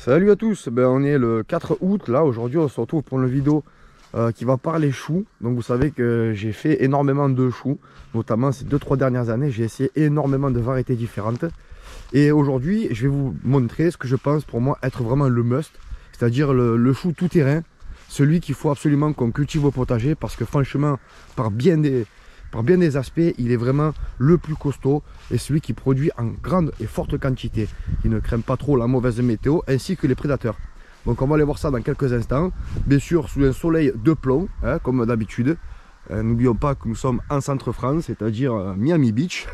Salut à tous, on est le 4 août, là aujourd'hui on se retrouve pour une vidéo qui va parler choux. Donc vous savez que j'ai fait énormément de choux, notamment ces 2-3 dernières années, j'ai essayé énormément de variétés différentes. Et aujourd'hui je vais vous montrer ce que je pense pour moi être vraiment le must, c'est-à-dire le chou tout terrain, celui qu'il faut absolument qu'on cultive au potager parce que franchement par bien des aspects, il est vraiment le plus costaud et celui qui produit en grande et forte quantité. Il ne craint pas trop la mauvaise météo ainsi que les prédateurs. Donc on va aller voir ça dans quelques instants. Bien sûr sous un soleil de plomb, hein, comme d'habitude. N'oublions pas que nous sommes en centre-France, c'est-à-dire Miami Beach.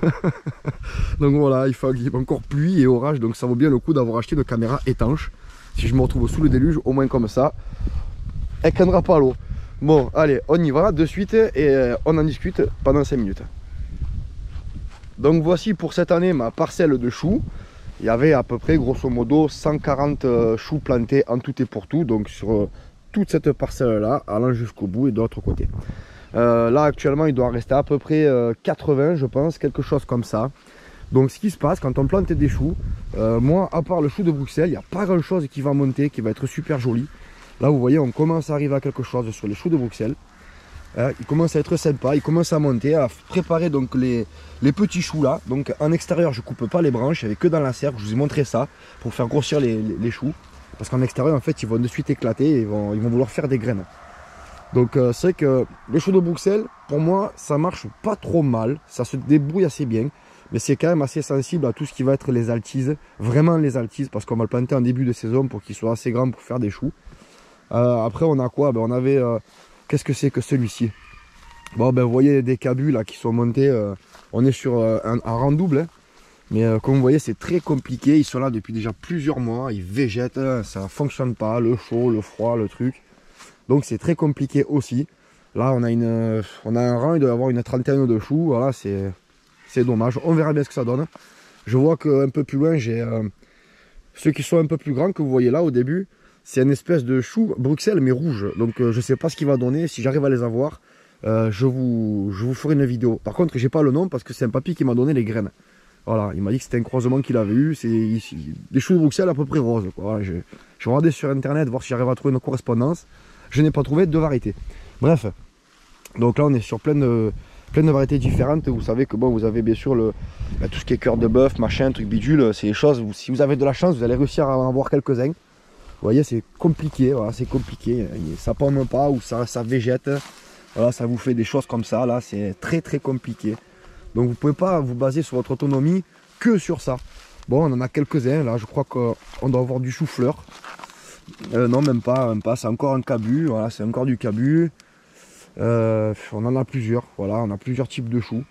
Donc voilà, il faut encore pluie et orage, donc ça vaut bien le coup d'avoir acheté une caméra étanche. Si je me retrouve sous le déluge, au moins comme ça, elle ne craindra pas l'eau. Bon, allez, on y va de suite et on en discute pendant 5 minutes. Donc voici pour cette année ma parcelle de choux. Il y avait à peu près, grosso modo, 140 choux plantés en tout et pour tout. Donc sur toute cette parcelle-là, allant jusqu'au bout et de l'autre côté. Là, actuellement, il doit rester à peu près 80, je pense, quelque chose comme ça. Donc ce qui se passe quand on plante des choux, moi, à part le chou de Bruxelles, il n'y a pas grand-chose qui va monter, qui va être super joli. Là, vous voyez, on commence à arriver à quelque chose sur les choux de Bruxelles. Il commence à être sympa, il commence à monter, à préparer donc les petits choux là. Donc en extérieur, je ne coupe pas les branches, il n'y avait que dans la serre, je vous ai montré ça pour faire grossir les choux. Parce qu'en extérieur, en fait, ils vont de suite éclater et ils vont vouloir faire des graines. Donc c'est vrai que les choux de Bruxelles, pour moi, ça marche pas trop mal, ça se débrouille assez bien. Mais c'est quand même assez sensible à tout ce qui va être les altises, vraiment les altises, parce qu'on va le planter en début de saison pour qu'il soit assez grand pour faire des choux. Après on a quoi? On avait, qu'est-ce que c'est que celui-ci? Bon vous voyez des cabus là qui sont montés, on est sur un rang double, hein. Mais comme vous voyez c'est très compliqué, ils sont là depuis déjà plusieurs mois, ils végètent, hein, ça fonctionne pas, le chaud, le froid, le truc. Donc c'est très compliqué aussi. Là on a un rang, il doit y avoir une trentaine de choux, voilà, c'est dommage, on verra bien ce que ça donne. Je vois qu'un peu plus loin j'ai ceux qui sont un peu plus grands que vous voyez là au début. C'est une espèce de chou Bruxelles mais rouge. Donc je ne sais pas ce qu'il va donner. Si j'arrive à les avoir, je vous ferai une vidéo. Par contre, j'ai pas le nom parce que c'est un papy qui m'a donné les graines. Voilà, il m'a dit que c'était un croisement qu'il avait eu. C'est des choux de Bruxelles à peu près roses. Voilà, je regardais sur internet voir si j'arrive à trouver une correspondance. Je n'ai pas trouvé de variété. Bref, donc là on est sur plein de variétés différentes. Vous savez que bon, vous avez bien sûr tout ce qui est cœur de bœuf, machin, truc bidule. C'est des choses où si vous avez de la chance, vous allez réussir à en avoir quelques-uns. Vous voyez, c'est compliqué, voilà, c'est compliqué, ça pomme pas ou ça végète, voilà, ça vous fait des choses comme ça, là, c'est très très compliqué. Donc vous pouvez pas vous baser sur votre autonomie que sur ça. Bon, on en a quelques-uns, là, je crois qu'on doit avoir du chou-fleur. Non, même pas, c'est encore un cabus, voilà, c'est encore du cabus. On en a plusieurs, voilà, on a plusieurs types de choux,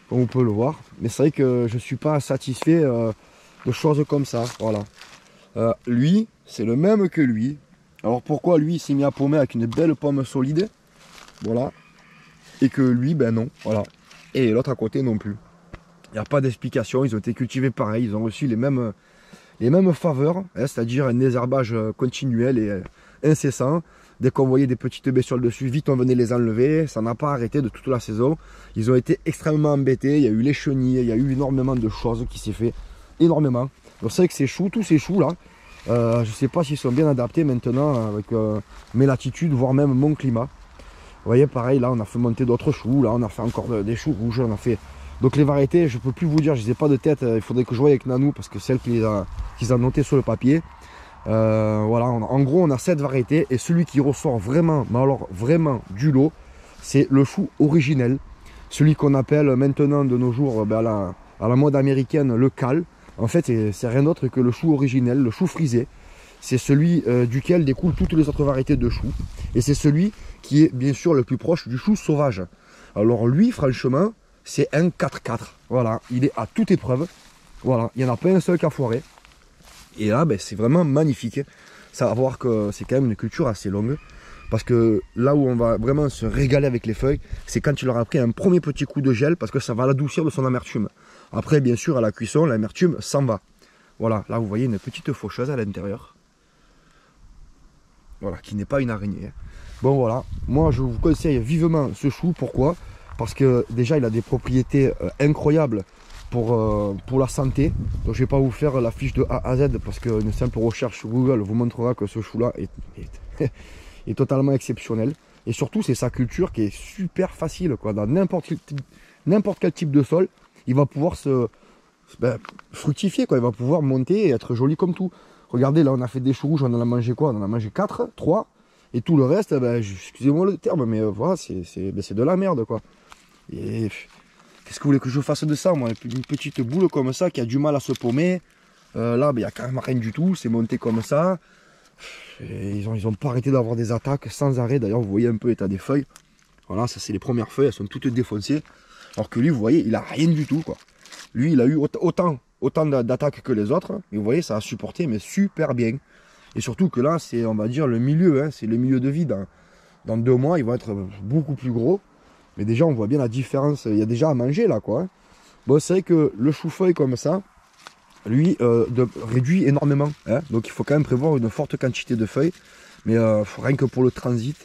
comme vous pouvez le voir. Mais c'est vrai que je suis pas satisfait de choses comme ça, voilà. Lui, c'est le même que lui. Alors pourquoi lui il s'est mis à pommer avec une belle pomme solide, voilà, et que lui, ben non, voilà. Et l'autre à côté non plus. Il n'y a pas d'explication, ils ont été cultivés pareil, ils ont reçu les mêmes faveurs, hein, c'est-à-dire un désherbage continuel et incessant. Dès qu'on voyait des petites bestioles dessus, vite on venait les enlever, ça n'a pas arrêté de toute la saison. Ils ont été extrêmement embêtés, il y a eu les chenilles, il y a eu énormément de choses qui s'est fait, énormément. Donc c'est vrai que ces choux, tous ces choux là, je ne sais pas s'ils sont bien adaptés maintenant avec mes latitudes, voire même mon climat. Vous voyez, pareil, là on a fait monter d'autres choux, là on a fait encore des choux rouges, on a fait... Donc les variétés, je ne peux plus vous dire, je ne les ai pas de tête, il faudrait que je voie avec Nanou parce que c'est elle qui les a notées sur le papier. Voilà, en gros on a 7 variétés et celui qui ressort vraiment, mais alors vraiment du lot, c'est le chou originel. Celui qu'on appelle maintenant de nos jours à la mode américaine le cal. En fait, c'est rien d'autre que le chou originel, le chou frisé. C'est celui duquel découlent toutes les autres variétés de choux. Et c'est celui qui est bien sûr le plus proche du chou sauvage. Alors lui, franchement, c'est un 4-4. Voilà, il est à toute épreuve. Voilà, il n'y en a pas un seul qui a foiré. Et là, c'est vraiment magnifique. Savoir que c'est quand même une culture assez longue. Parce que là où on va vraiment se régaler avec les feuilles, c'est quand il aura pris un premier petit coup de gel, parce que ça va l'adoucir de son amertume. Après, bien sûr, à la cuisson, l'amertume s'en va. Voilà, là vous voyez une petite faucheuse à l'intérieur. Voilà, qui n'est pas une araignée. Bon voilà, moi je vous conseille vivement ce chou. Pourquoi? Parce que déjà il a des propriétés incroyables pour la santé. Donc je vais pas vous faire la fiche de A à Z parce qu'une simple recherche sur Google vous montrera que ce chou là est totalement exceptionnel. Et surtout c'est sa culture qui est super facile quoi. Dans n'importe quel type de sol, il va pouvoir fructifier quoi. Il va pouvoir monter et être joli comme tout. Regardez, là on a fait des choux rouges, on en a mangé quoi? On en a mangé 4, 3. Et tout le reste, excusez-moi le terme, mais voilà, c'est de la merde quoi. Et qu'est-ce que vous voulez que je fasse de ça, moi? Une petite boule comme ça qui a du mal à se paumer. Là, il n'y a carrément rien du tout, c'est monté comme ça. Et ils ont pas arrêté d'avoir des attaques sans arrêt. D'ailleurs, vous voyez un peu l'état des feuilles. Voilà, ça c'est les premières feuilles, elles sont toutes défoncées. Alors que lui, vous voyez, il a rien du tout quoi. Lui, il a eu autant d'attaques que les autres. Et vous voyez, ça a supporté, mais super bien. Et surtout que là, c'est, on va dire, le milieu. Hein, c'est le milieu de vie. Dans 2 mois, ils vont être beaucoup plus gros. Mais déjà, on voit bien la différence. Il y a déjà à manger là, quoi. Hein. Bon, c'est vrai que le chou-feuille comme ça, lui, réduit énormément. Hein, donc, il faut quand même prévoir une forte quantité de feuilles. Mais rien que pour le transit,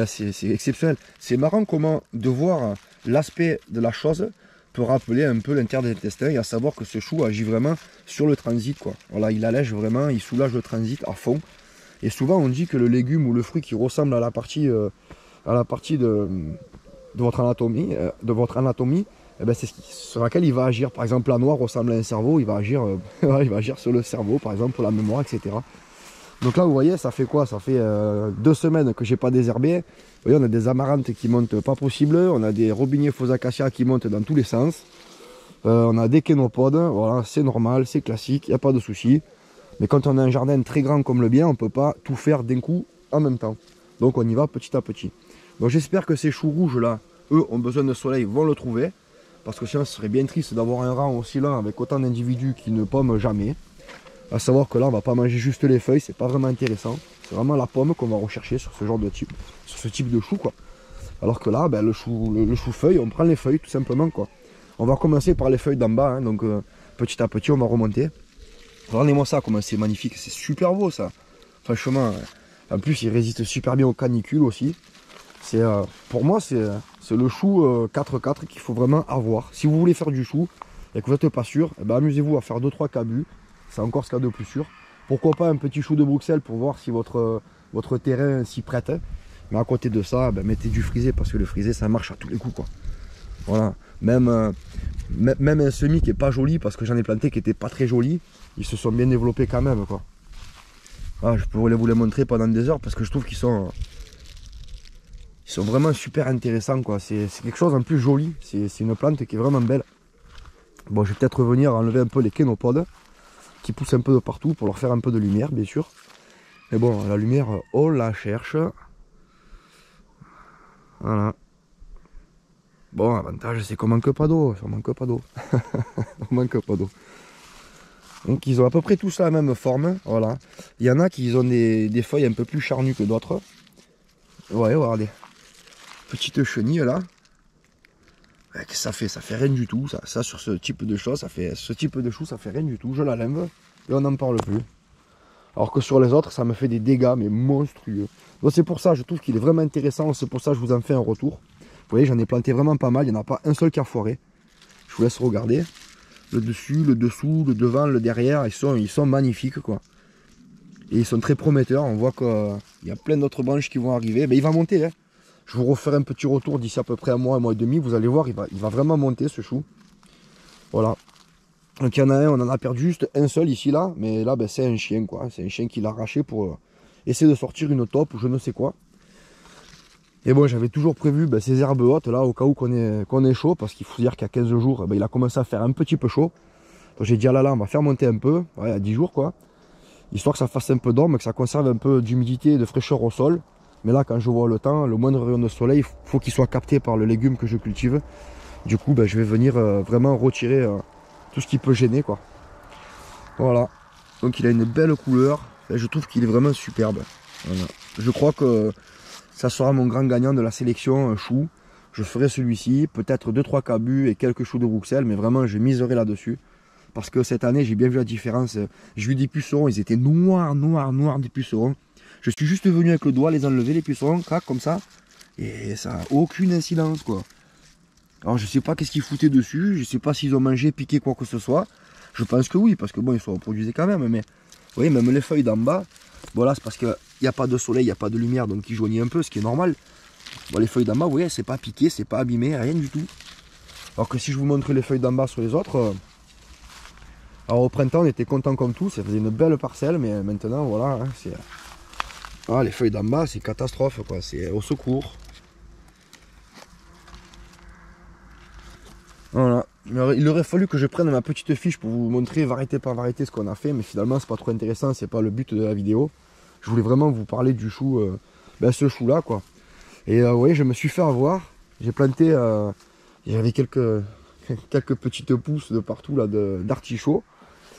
c'est exceptionnel. C'est marrant comment de voir l'aspect de la chose peut rappeler un peu l'intérieur des intestins et à savoir que ce chou agit vraiment sur le transit quoi. Voilà, il allège vraiment, il soulage le transit à fond. Et souvent on dit que le légume ou le fruit qui ressemble à la partie de votre anatomie, eh ben, c'est sur laquelle il va agir. Par exemple, la noix ressemble à un cerveau, il va agir, il va agir sur le cerveau, par exemple pour la mémoire, etc. Donc là, vous voyez, ça fait quoi? Ça fait 2 semaines que j'ai pas désherbé. Vous voyez, on a des amarantes qui montent pas possible. On a des robiniers faux acacias qui montent dans tous les sens. On a des kénopodes. Voilà, c'est normal, c'est classique, il n'y a pas de souci. Mais quand on a un jardin très grand comme le mien, on ne peut pas tout faire d'un coup en même temps. Donc on y va petit à petit. Donc j'espère que ces choux rouges là, eux, ont besoin de soleil, vont le trouver. Parce que sinon, ce serait bien triste d'avoir un rang aussi là avec autant d'individus qui ne pomment jamais. À savoir que là, on va pas manger juste les feuilles, c'est pas vraiment intéressant. C'est vraiment la pomme qu'on va rechercher sur ce genre de type, sur ce type de chou quoi. Alors que là, le chou-feuille, on prend les feuilles tout simplement quoi. On va commencer par les feuilles d'en bas, hein, donc petit à petit, on va remonter. Regardez-moi ça, comment c'est magnifique, c'est super beau ça. Franchement, en plus, il résiste super bien aux canicules aussi. Pour moi, c'est le chou 4-4 qu'il faut vraiment avoir. Si vous voulez faire du chou et que vous n'êtes pas sûr, eh ben, amusez-vous à faire 2-3 cabus. C'est encore ce qu'il y a de plus sûr. Pourquoi pas un petit chou de Bruxelles pour voir si votre terrain s'y prête. Mais à côté de ça, ben, mettez du frisé parce que le frisé ça marche à tous les coups quoi. Voilà. Même un semis qui est pas joli parce que j'en ai planté qui n'était pas très joli, ils se sont bien développés quand même quoi. Ah, je pourrais vous les montrer pendant des heures parce que je trouve qu'ils sont vraiment super intéressants quoi. C'est quelque chose en plus joli. C'est une plante qui est vraiment belle. Bon, je vais peut-être revenir enlever un peu les kénopodes qui poussent un peu de partout pour leur faire un peu de lumière bien sûr. Mais bon, la lumière on la cherche. Voilà. Bon, l'avantage c'est qu'on manque pas d'eau, on manque pas d'eau. On manque pas d'eau. Donc ils ont à peu près tous la même forme, voilà. Il y en a qui ont des feuilles un peu plus charnues que d'autres. Ouais, regardez. Petite chenille là. Ça fait rien du tout, ça sur ce type de choses, ce type de chou ça fait rien du tout, je la lève et on n'en parle plus. Alors que sur les autres ça me fait des dégâts mais monstrueux. Donc c'est pour ça je trouve qu'il est vraiment intéressant, c'est pour ça que je vous en fais un retour. Vous voyez j'en ai planté vraiment pas mal, il n'y en a pas un seul qui a foiré. Je vous laisse regarder. Le dessus, le dessous, le devant, le derrière, ils sont magnifiques quoi. Et ils sont très prometteurs, on voit qu'il y a plein d'autres branches qui vont arriver, mais il va monter hein. Je vous referai un petit retour d'ici à peu près un mois et demi. Vous allez voir, il va vraiment monter ce chou. Voilà. Donc il y en a un, on en a perdu juste un seul ici là. Mais là, ben, c'est un chien quoi. C'est un chien qui l'a arraché pour essayer de sortir une taupe ou je ne sais quoi. Et bon, j'avais toujours prévu ben, ces herbes hautes là au cas où qu'on est chaud. Parce qu'il faut dire qu'il y a 15 jours, ben, il a commencé à faire un petit peu chaud. Donc j'ai dit ah là, on va faire monter un peu. Ouais, il y a 10 jours quoi. Histoire que ça fasse un peu d'ombre, que ça conserve un peu d'humidité et de fraîcheur au sol. Mais là, quand je vois le temps, le moindre rayon de soleil, il faut qu'il soit capté par le légume que je cultive. Du coup, ben, je vais venir vraiment retirer tout ce qui peut gêner, quoi. Voilà. Donc, il a une belle couleur. Et je trouve qu'il est vraiment superbe. Voilà. Je crois que ça sera mon grand gagnant de la sélection chou. Je ferai celui-ci, peut-être 2-3 cabus et quelques choux de Bruxelles, mais vraiment, je miserai là-dessus. Parce que cette année, j'ai bien vu la différence. J'ai vu des pucerons, ils étaient noirs des pucerons. Je suis juste venu avec le doigt les enlever, les pucerons, crac, comme ça. Et ça n'a aucune incidence, quoi. Alors je sais pas qu'est-ce qu'ils foutaient dessus, je sais pas s'ils ont mangé, piqué quoi que ce soit. Je pense que oui, parce que bon, ils se reproduisaient quand même, mais vous voyez, même les feuilles d'en bas, voilà, c'est parce qu'il n'y a pas de soleil, il n'y a pas de lumière, donc ils jaunissent un peu, ce qui est normal. Bon, les feuilles d'en bas, vous voyez, c'est pas piqué, c'est pas abîmé, rien du tout. Alors que si je vous montre les feuilles d'en bas sur les autres, alors au printemps on était content comme tout, ça faisait une belle parcelle, mais maintenant voilà, hein, c'est... Ah, les feuilles d'en bas, c'est catastrophe quoi, c'est au secours. Voilà. Il aurait fallu que je prenne ma petite fiche pour vous montrer variété par variété ce qu'on a fait, mais finalement c'est pas trop intéressant, c'est pas le but de la vidéo. Je voulais vraiment vous parler du chou, ce chou là quoi. Et vous voyez, je me suis fait avoir, j'ai planté, j'avais quelques petites pousses de partout là d'artichaut,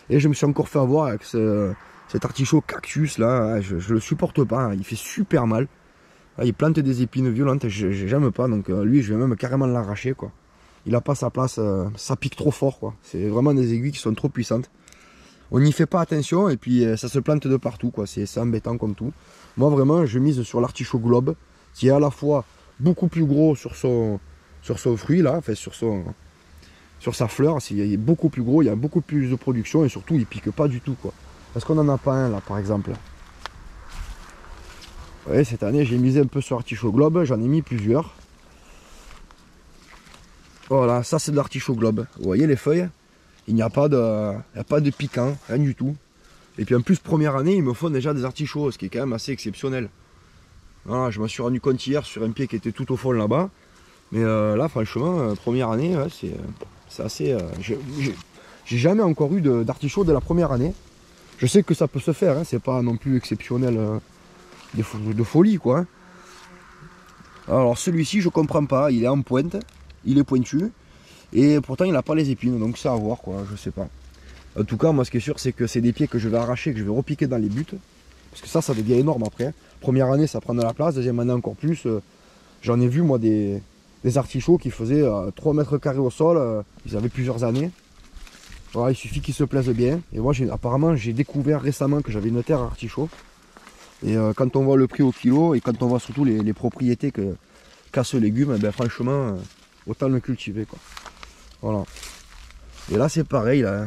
et je me suis encore fait avoir avec cet artichaut cactus là, je le supporte pas, hein, il fait super mal. Il plante des épines violentes, j'aime pas, donc lui je vais même carrément l'arracher quoi. Il a pas sa place, ça pique trop fort quoi. C'est vraiment des aiguilles qui sont trop puissantes. On n'y fait pas attention et puis ça se plante de partout quoi. C'est embêtant comme tout. Moi vraiment je mise sur l'artichaut globe, qui est à la fois beaucoup plus gros sur son fruit là, enfin sur sa fleur, il est beaucoup plus gros, il y a beaucoup plus de production et surtout il pique pas du tout quoi. Parce qu'on en a pas un là par exemple. Vous voyez, cette année j'ai misé un peu sur l'artichaut globe, j'en ai mis plusieurs. Voilà, ça c'est de l'artichaut globe. Vous voyez les feuilles, il n'y a pas de piquant, rien du tout. Et puis en plus, première année, ils me font déjà des artichauts, ce qui est quand même assez exceptionnel. Voilà, je me suis rendu compte hier sur un pied qui était tout au fond là-bas. Mais là, franchement, première année, ouais, c'est assez... j'ai jamais encore eu d'artichaut de la première année. Je sais que ça peut se faire, hein, c'est pas non plus exceptionnel de folie, quoi. Hein. Alors celui-ci, je comprends pas, il est en pointe. Il est pointu et pourtant il n'a pas les épines, donc c'est à voir quoi, je sais pas. En tout cas, moi ce qui est sûr, c'est que c'est des pieds que je vais arracher, que je vais repiquer dans les buts, parce que ça devient énorme après. Première année ça prend de la place, deuxième année encore plus. J'en ai vu moi des artichauts qui faisaient 3 mètres carrés au sol, ils avaient plusieurs années. Voilà, il suffit qu'ils se plaisent bien. Et moi apparemment j'ai découvert récemment que j'avais une terre à artichaut. Et quand on voit le prix au kilo et quand on voit surtout les propriétés qu'a ce légume, ben franchement... autant le cultiver quoi. Voilà. Et là c'est pareil, là.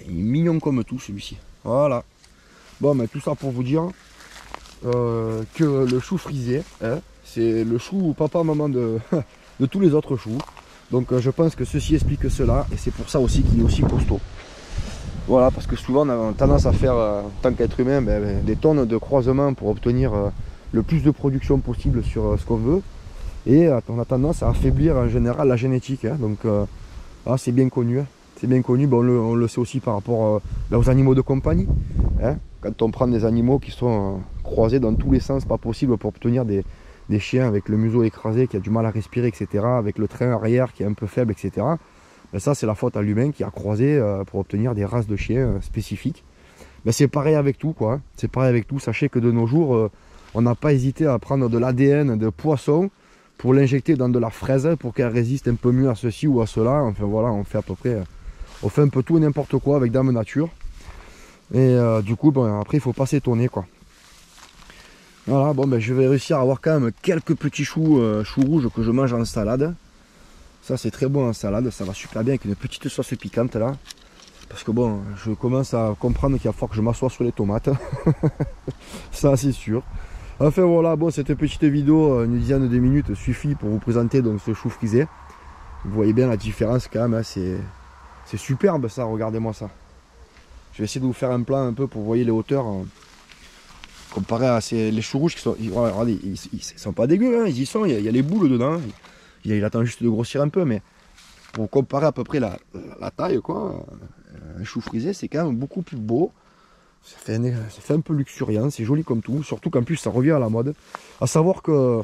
Il est mignon comme tout celui-ci. Voilà. Bon mais tout ça pour vous dire que le chou frisé, hein, c'est le chou papa-maman de tous les autres choux. Donc je pense que ceci explique cela et c'est pour ça aussi qu'il est aussi costaud. Voilà, parce que souvent on a tendance à faire, en tant qu'être humain, des tonnes de croisements pour obtenir le plus de production possible sur ce qu'on veut. Et on a tendance à affaiblir en général la génétique. Hein. Donc c'est bien connu. Hein. C'est bien connu. Bon, on le sait aussi par rapport aux animaux de compagnie. Hein. Quand on prend des animaux qui sont croisés dans tous les sens, pas possible pour obtenir des chiens avec le museau écrasé, qui a du mal à respirer, etc. Avec le train arrière qui est un peu faible, etc. Ben, ça c'est la faute à l'humain qui a croisé pour obtenir des races de chiens spécifiques. Ben, c'est pareil avec tout quoi. Hein. C'est pareil avec tout. Sachez que de nos jours, on n'a pas hésité à prendre de l'ADN de poisson pour l'injecter dans de la fraise pour qu'elle résiste un peu mieux à ceci ou à cela. Enfin voilà, on fait à peu près, on fait un peu tout et n'importe quoi avec Dame Nature. Et du coup, bon, après il faut pas s'étonner quoi. Voilà, bon ben je vais réussir à avoir quand même quelques petits choux rouges que je mange en salade. Ça c'est très bon en salade, ça va super bien avec une petite sauce piquante là. Parce que bon, je commence à comprendre qu'il va falloir que je m'assoie sur les tomates. Ça c'est sûr. Enfin voilà, bon, cette petite vidéo, une dizaine de minutes, suffit pour vous présenter donc ce chou frisé. Vous voyez bien la différence quand même, hein, c'est superbe ça, regardez-moi ça. Je vais essayer de vous faire un plan un peu pour vous voyez les hauteurs. Comparé à les choux rouges qui sont, regardez, ils sont pas dégueux, hein, ils y sont, il y a les boules dedans. Il attend juste de grossir un peu, mais pour comparer à peu près la taille, quoi, un chou frisé c'est quand même beaucoup plus beau. Ça fait un peu luxuriant, c'est joli comme tout, surtout qu'en plus ça revient à la mode. À savoir que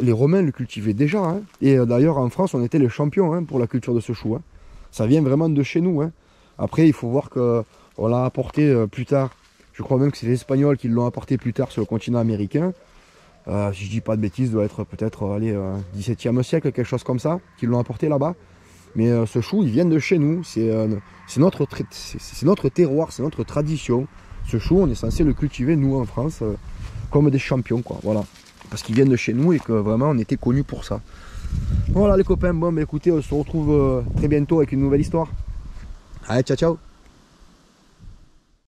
les Romains le cultivaient déjà, hein. Et d'ailleurs en France on était les champions hein, pour la culture de ce chou. Hein. Ça vient vraiment de chez nous. Hein. Après il faut voir qu'on l'a apporté plus tard, je crois même que c'est les Espagnols qui l'ont apporté plus tard sur le continent américain. Si je dis pas de bêtises, doit être peut-être 17e siècle, quelque chose comme ça, qu'ils l'ont apporté là-bas. Mais ce chou il vient de chez nous, c'est notre terroir, c'est notre tradition. Ce chou, on est censé le cultiver, nous, en France, comme des champions, quoi. Voilà. Parce qu'ils viennent de chez nous et que vraiment, on était connus pour ça. Voilà les copains, bon bah écoutez, on se retrouve très bientôt avec une nouvelle histoire. Allez, ciao ciao.